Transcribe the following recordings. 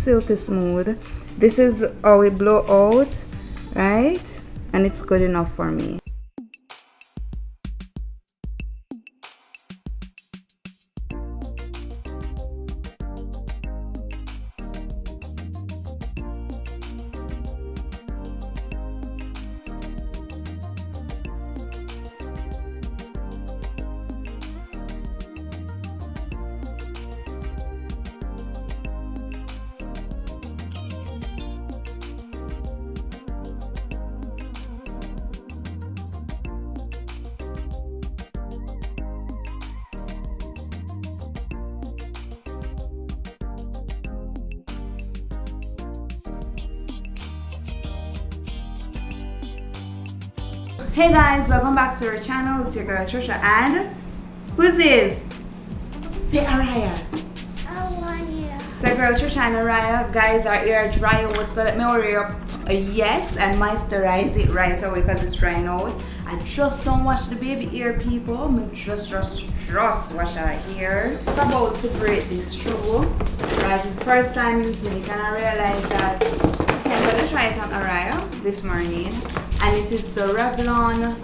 silky smooth. This is how it blow out, right? And it's good enough for me. Hey guys, welcome back to our channel. It's your girl Trisha and who's this? Say Araya. It's our girl Trisha and Araya. Guys, our hair dry out, so let me hurry up yes and moisturize it right away because it's drying out. I just don't wash the baby hair, people. Me just wash our hair. It's about to break this through. Guys, it's the first time using it and I realized that I'm gonna try it on Araya this morning. And it is the Revlon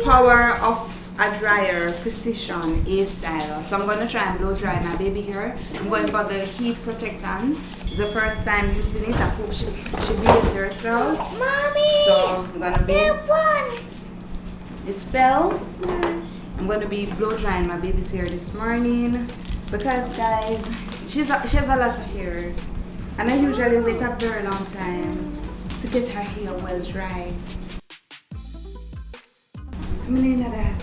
Power of a Dryer Precision A-Style. So I'm gonna try and blow dry my baby hair. I'm going for the heat protectant. It's the first time using it. I hope she behaves herself. Mommy! So I'm gonna be. It fell. Yes. I'm gonna be blow drying my baby's hair this morning because, guys, she has a lot of hair, and I usually wait a very long time to get her hair well dry. I mean that.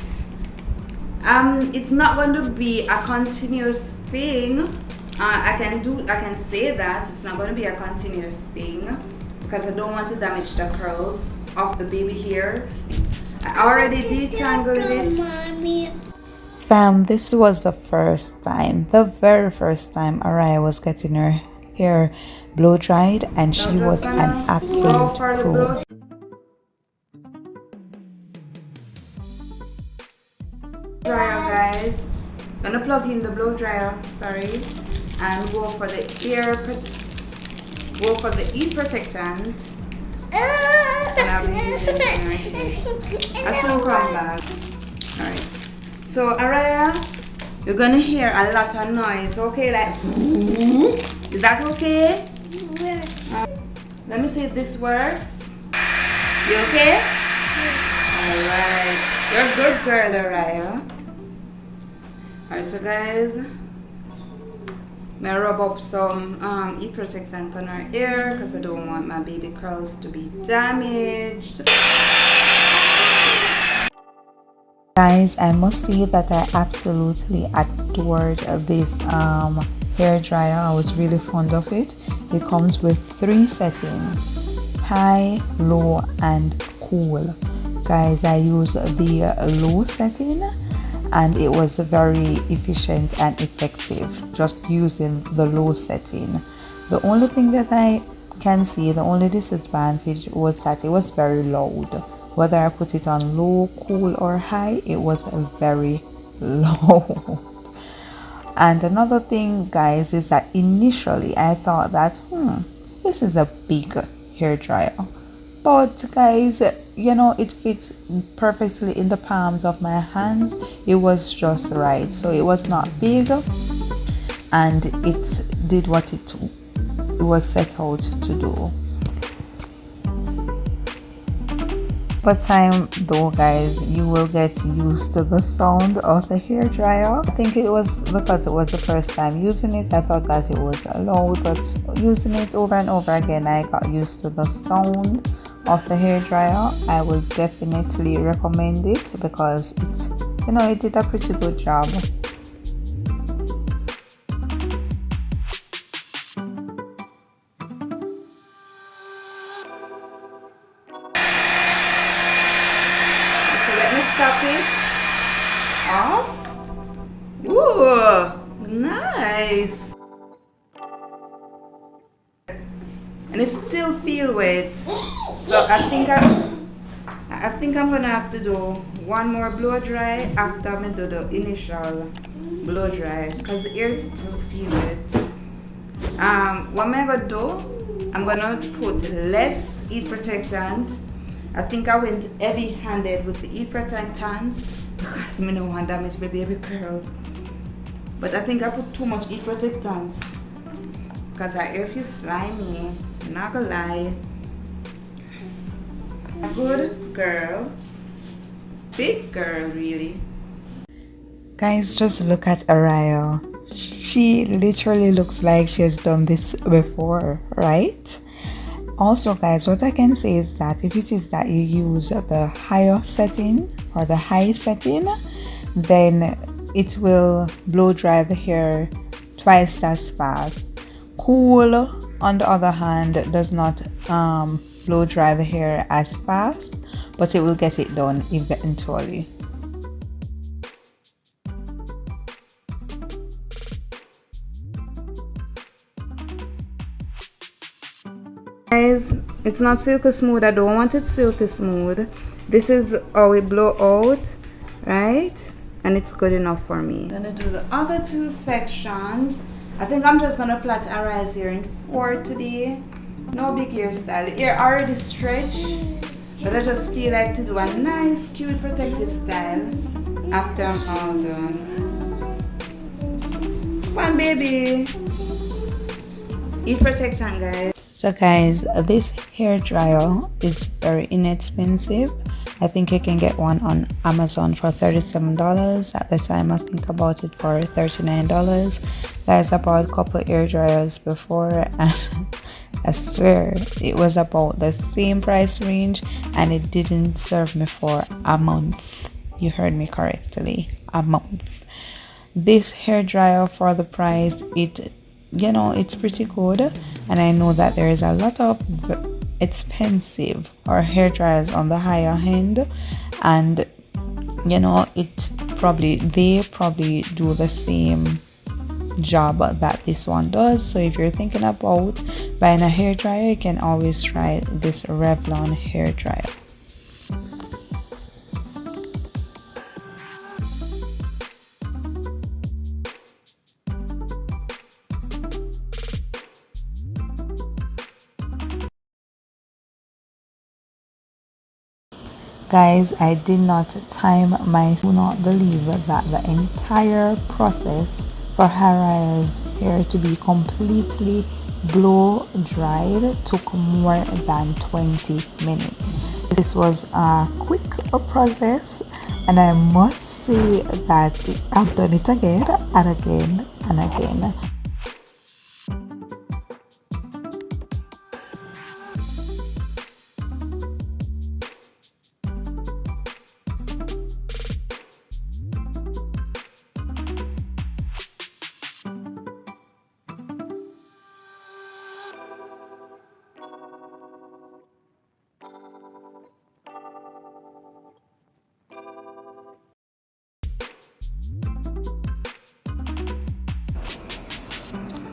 It's not going to be a continuous thing. I can say that it's not going to be a continuous thing because I don't want to damage the curls of the baby hair. I already detangled it. Mommy. Fam, this was the first time, the very first time Araya was getting her hair blow dried, and she was an absolute pro. Dryer, guys. Gonna plug in the blow dryer, sorry, and go for the heat protectant. And I'll be using it right here. I soon come back. Alright. So Araya, you're gonna hear a lot of noise, okay? Like, is that okay? Yes. Let me see if this works. You okay? Alright. You're a good girl, Araya. Alright, so guys, may rub up some heat protectant on her hair because I don't want my baby curls to be damaged. Guys, I must say that I absolutely adored this hair dryer. I was really fond of it. It comes with 3 settings: high, low, and cool. Guys, I used the low setting and it was very efficient and effective just using the low setting. The only thing that I can see, the only disadvantage was that it was very loud. Whether I put it on low, cool, or high, it was very low. And another thing, guys, is that initially I thought that this is a big hair dryer, but guys, you know, it fits perfectly in the palms of my hands. It was just right, so it was not big and it did what it was set out to do. For time though, guys, you will get used to the sound of the hair dryer. I think it was because it was the first time using it. I thought that it was loud, but using it over and over again, I got used to the sound of the hair dryer. I will definitely recommend it because it's, you know, it did a pretty good job. Stop it off. Ooh, nice. And it still feel wet, so I think I'm gonna have to do one more blow dry after I do the initial blow dry because the hair still feel it. What am I gonna do? I'm gonna put less heat protectant. I think I went heavy-handed with the heat protectant because I don't want damage my baby curls. But I think I put too much heat protectant because her hair feels slimy. I'm not gonna lie. A good girl. Big girl, really. Guys, just look at Araya. She literally looks like she has done this before, right? Also, guys, what I can say is that if it is that you use the higher setting or the high setting, then it will blow dry the hair twice as fast. Cool, on the other hand, does not blow dry the hair as fast, but it will get it done eventually. Guys, it's not silky smooth. I don't want it silky smooth. This is how it blow out, right? And it's good enough for me. I'm gonna do the other two sections. I think I'm just gonna plait Araya's hair in 4 today. No big hairstyle. The hair already stretched, but I just feel like to do a nice, cute, protective style after I'm all done. Come on, baby. Heat protection, guys. So guys, this hair dryer is very inexpensive. I think you can get one on Amazon for $37. At the time I think I bought it for $39. Guys, I bought a couple hair dryers before and I swear it was about the same price range and it didn't serve me for a month. You heard me correctly, a month. This hair dryer, for the price, it's pretty good, and I know that there is a lot of expensive or hair dryers on the higher end, and they probably do the same job that this one does. So if you're thinking about buying a hair dryer, you can always try this Revlon hair dryer. Guys, I did not time my, do not believe that the entire process for Araya's hair to be completely blow dried took more than 20 minutes. This was a quick process, and I must say that I've done it again and again and again.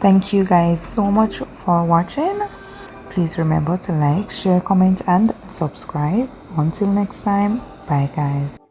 Thank you guys so much for watching. Please remember to like, share, comment and subscribe. Until next time, bye guys.